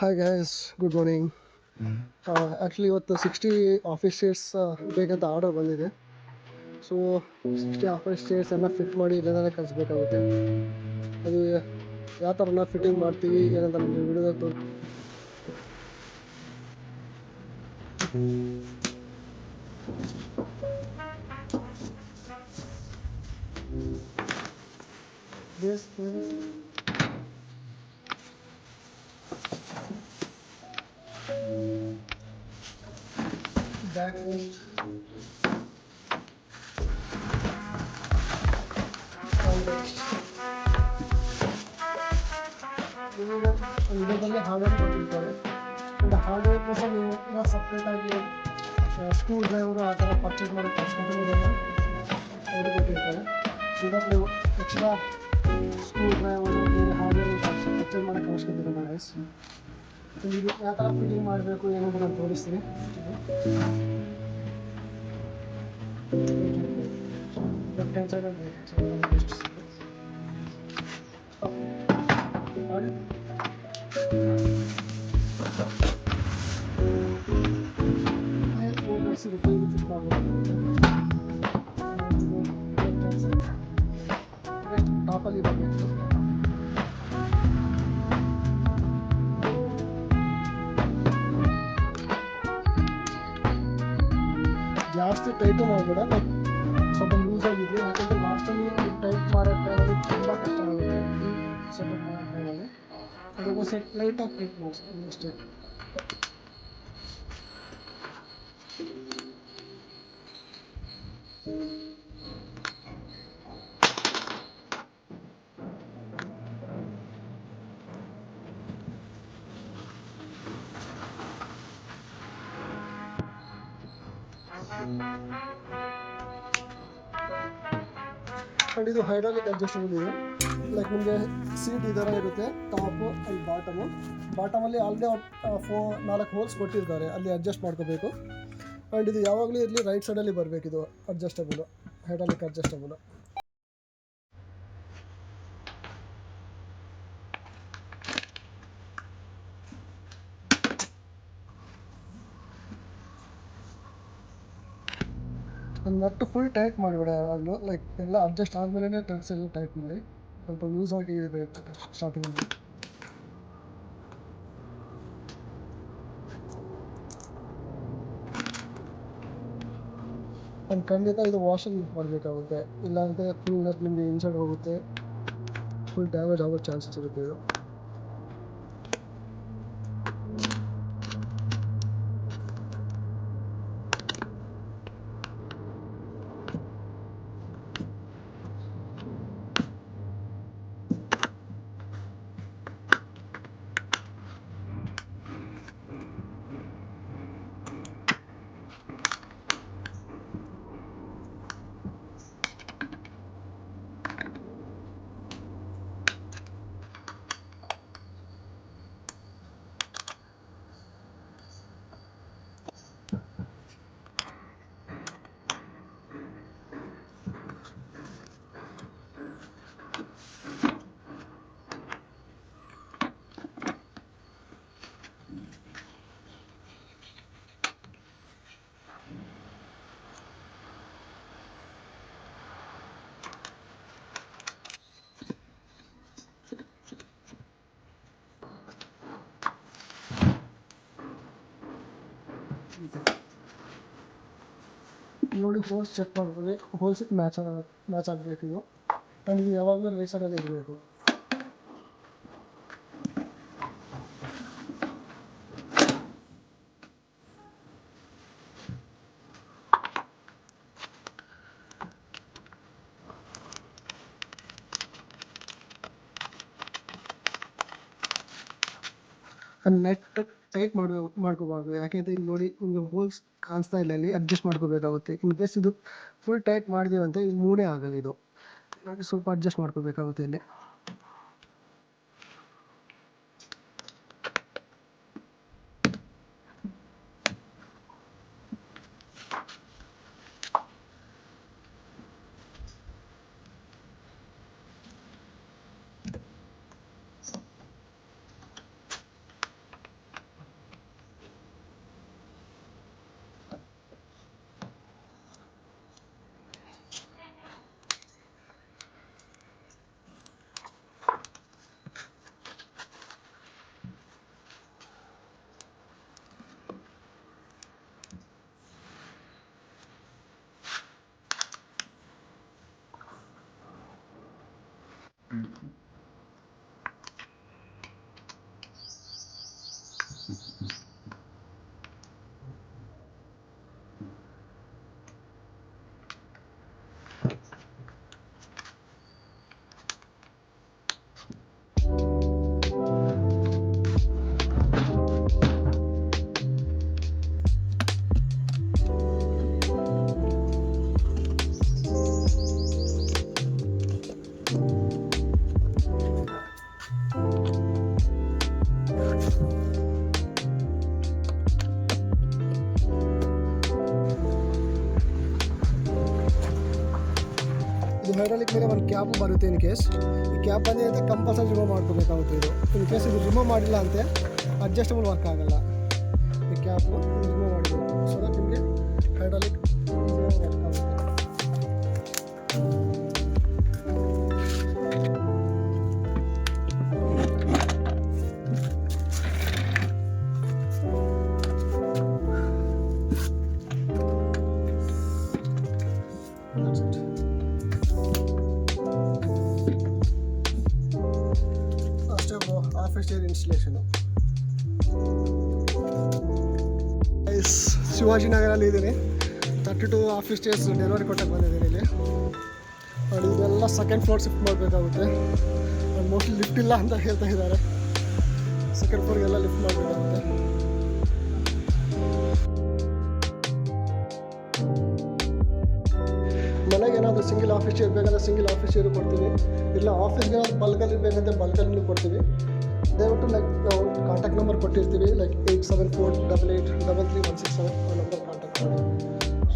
Hi guys, good morning. Actually ಇವತ್ತು 60 office chairs ಬೇಕಂತ order ಬಂದಿದೆ. ಸೊ 60 ಆಫೀಸ್ ಚೇರ್ಸ್ ಎಲ್ಲ ಫಿಟ್ ಮಾಡಿ ಇಲ್ಲದೇ ಕಳಿಸ್ಬೇಕಾಗುತ್ತೆ. ಅದು ಯಾವ ಥರ ನಾವು ಫಿಟ್ಟಿಂಗ್ ಮಾಡ್ತೀವಿ ಏನಂತ ನಿಮಗೆ ವಿಡಿಯೋದಾಗ ತೋರಿಸ್ತೀನಿ. ಬ್ಯಾಕ್ ರೆಸ್ಟ್, ಇದರಲ್ಲಿ ಹಾರ್ಡ್ವೇರ್ ಕೊಟ್ಟಿರ್ತಾರೆ. ಆ್ಯಂಡ್ ಹಾರ್ಡ್ವೇರ್ ಕೂಡ ನೀವು ಸಪ್ರೇಟಾಗಿ ಸ್ಕ್ರೂ ಡ್ರೈವರು ಆ ಥರ ಪರ್ಚೇಸ್ ಮಾಡೋಕ್ಕೆ ಅವಶ್ಯಕತೆ ಅವರು ಕೊಟ್ಟಿರ್ತಾರೆ. ಇದರಲ್ಲಿ ನೀವು ಎಕ್ಸ್ಟ್ರಾ ಸ್ಕ್ರೂ ಡ್ರೈವರು ಬೇರೆ ಹಾರ್ಡ್ವೇರ್ ಪರ್ಚೇಸ್ ಮಾಡೋಕ್ಕೆ ಅವಶ್ಯಕತೆ ಇಲ್ಲ ಗೈಸ್. ಇದು ಯಾವ ಥರ ಫಿಟ್ಟಿಂಗ್ ಮಾಡಬೇಕು ಏನಂತ ನಾನು ತೋರಿಸ್ತೀನಿ. Left hand side and right hand side ಎಷ್ಟು ಸಿಗುತ್ತೆ ಸಿಗುತ್ತೆ ಇದು ಫಿಟ್ ಮಾಡಬೇಕಾಗುತ್ತೆ. ಟಾಪಲ್ಲಿ ಬರಬೇಕು. ಜಾಸ್ತಿ ಟೈಟು ಮಾಡಬೇಡ, ಸ್ವಲ್ಪ ಲೂಸ್ ಆಗಿರಲಿ. ಯಾಕಂದರೆ ಲಾಸ್ಟಲ್ಲಿ ಟೈಟ್ ಮಾಡೋ ಟೈಮಲ್ಲಿ ತುಂಬ ಕಷ್ಟ ಆಗುತ್ತೆ ಸೆಟಪ್ ಮಾಡೋ ಟೈಮಲ್ಲಿ. ಅದಕ್ಕೋಸ್ಕರ ಲೈಟಾಗಿ ಟೈಟ್ ಮಾಡಿಸ್ತೀನಿ ಅಷ್ಟೇ. ಆ್ಯಂಡ್ ಇದು ಹೈಡ್ರಾಲಿಕ್ ಅಡ್ಜಸ್ಟಬಲ್ ಇದೆ. ಲೈಕ್ ನಿಮಗೆ ಸೀಟ್ ಈ ಥರ ಇರುತ್ತೆ, ಟಾಪು ಆ್ಯಂಡ್ ಬಾಟಮಲ್ಲಿ ಆಲ್ರೆಡಿ 4 ಹೋಲ್ಸ್ ಕೊಟ್ಟಿರ್ತಾರೆ, ಅಲ್ಲಿ ಅಡ್ಜಸ್ಟ್ ಮಾಡ್ಕೋಬೇಕು. ಆ್ಯಂಡ್ ಇದು ಯಾವಾಗಲೂ ಇರಲಿ ರೈಟ್ ಸೈಡಲ್ಲಿ ಬರಬೇಕು. ಇದು adjustable, hydraulic adjustable. Nut full tight ಮಾಡಿಬಿಡ ಯಾವಾಗಲೂ. ಲೈಕ್ ಎಲ್ಲ ಅಡ್ಜಸ್ಟ್ ಆದಮೇಲೆ ನಟ್ಸ್ ಎಲ್ಲ ಟೈಟ್ ಮಾಡಿ. ಸ್ವಲ್ಪ ಲೂಸ್ ಆಗಿ ಇರಬೇಕು ಸ್ಟಾರ್ಟಿಂಗಲ್ಲಿ. ಆ್ಯಂಡ್ ಖಂಡಿತ ಇದು ವಾಷಲ್ಲಿ ಯೂಸ್ ಮಾಡಬೇಕಾಗುತ್ತೆ, ಇಲ್ಲಾಂದರೆ ಫುಲ್ ನಟ್ ನಿಮಗೆ ಇನ್ಸೈಡ್ ಹೋಗುತ್ತೆ, ಫುಲ್ ಡ್ಯಾಮೇಜ್ ಆಗೋ ಚಾನ್ಸಸ್ ಇರುತ್ತೆ ಇದು. ನೋಡಿ ಹೋಲ್ಸ್ ಚೆಕ್ ಮಾಡ್ಕೊಳ್ಳಿ, ಹೋಲ್ಸಿಗೆ ಮ್ಯಾಚ್ ಆಗಬೇಕು ಇದು. ಆ್ಯಂಡ್ ಇದು ಯಾವಾಗಲೂ ರೈಟ್ ಸೈಡಲ್ಲಿ ಇರಬೇಕು. ನೆಟ್ ಟೈಟ್ ಮಾಡ್ಕೋಬಾರ್ದು. ಯಾಕೆಂದರೆ ಇಲ್ಲಿ ನೋಡಿ ನಿಮಗೆ ಹೋಲ್ಸ್ ಕಾಣಿಸ್ತಾ ಇಲ್ಲ, ಇಲ್ಲಿ ಅಡ್ಜಸ್ಟ್ ಮಾಡ್ಕೋಬೇಕಾಗುತ್ತೆ. ಇನ್ ಕೇಸ್ ಇದು ಫುಲ್ ಟೈಟ್ ಮಾಡಿದೀವಂತೆ ಇದು ಮೂಡೇ ಆಗಲ್ಲ. ಇದು ಸ್ವಲ್ಪ ಅಡ್ಜಸ್ಟ್ ಮಾಡ್ಕೋಬೇಕಾಗುತ್ತೆ ಇಲ್ಲಿ. ಇದು ಹೈಡ್ರಾಲಿಕ್ ಮೇಲೆ ಒಂದು ಕ್ಯಾಪ್ ಬರುತ್ತೆ. ಇನ್ ಕೇಸ್ ಈ ಕ್ಯಾಪ್ ಬಂದಿದೆ ಅಂತ ಕಂಪಲ್ಸರಿ ರಿಮೂವ್ ಮಾಡ್ಕೋಬೇಕಾಗುತ್ತೆ. ಇದು ಇನ್ ಕೇಸ್ ಇದು ರಿಮೂವ್ ಮಾಡಿಲ್ಲ ಅಂತೆ ಅಡ್ಜಸ್ಟಬಲ್ ವರ್ಕ್ ಆಗಲ್ಲ. ಈ ಕ್ಯಾಪು ರಿಮೂವ್ ಮಾಡಬೇಕು. ಸೊ ದಟ್ ನಿಮಗೆ ಹೈಡ್ರಾಲಿಕ್ ವರ್ಕ್ ಆಗುತ್ತೆ. ಅಷ್ಟೇ ಬ್ರೋ, ಆಫೀಸ್ ಚೇರ್ ಇನ್ಸ್ಟಾಲೇಷನು. ಶಿವಾಜಿನಗರಲ್ಲಿ ಇದ್ದೀನಿ. 32 ಆಫೀಸ್ ಚೇರ್ಸ್ ಡೆಲಿವರಿ ಕೊಟ್ಟಕ್ಕೆ ಬಂದಿದ್ದೀನಿ ಇಲ್ಲಿ. ನೋಡಿ ಇದೆಲ್ಲ ಸೆಕೆಂಡ್ ಫ್ಲೋರ್ ಶಿಫ್ಟ್ ಮಾಡಬೇಕಾಗುತ್ತೆ. ಮೋಸ್ಟ್ಲಿ ಲಿಫ್ಟ್ ಇಲ್ಲ ಅಂತ ಹೇಳ್ತಾ ಇದ್ದಾರೆ. ಸೆಕೆಂಡ್ ಫ್ಲೋರ್ಗೆಲ್ಲ ಲಿಫ್ಟ್ ಮಾಡಬೇಕಾಗುತ್ತೆ. ಮನೆಗೆ ಏನಾದರೂ ಸಿಂಗಲ್ ಆಫೀಸ್ ಚೇರ್ ಬೇಕಾದ್ರೆ ಸಿಂಗಲ್ ಆಫೀಸ್ ಚೇರು ಕೊಡ್ತೀವಿ. ಇಲ್ಲ ಆಫೀಸ್ಗೆ ಏನಾದರೂ ಬಲ್ಕಲ್ಲಿ ಬೇಕಂದ್ರೆ ಬಲ್ಕಲ್ಲಿ ಕೊಡ್ತೀವಿ. ದಯವಿಟ್ಟು ಲೈಕ್ ನಾವು ಕಾಂಟ್ಯಾಕ್ಟ್ ನಂಬರ್ ಕೊಟ್ಟಿರ್ತೀವಿ, ಲೈಕ್ 8748883316 ಆ ನಂಬರ್ ಕಾಂಟ್ಯಾಕ್ಟ್ ಮಾಡಿ.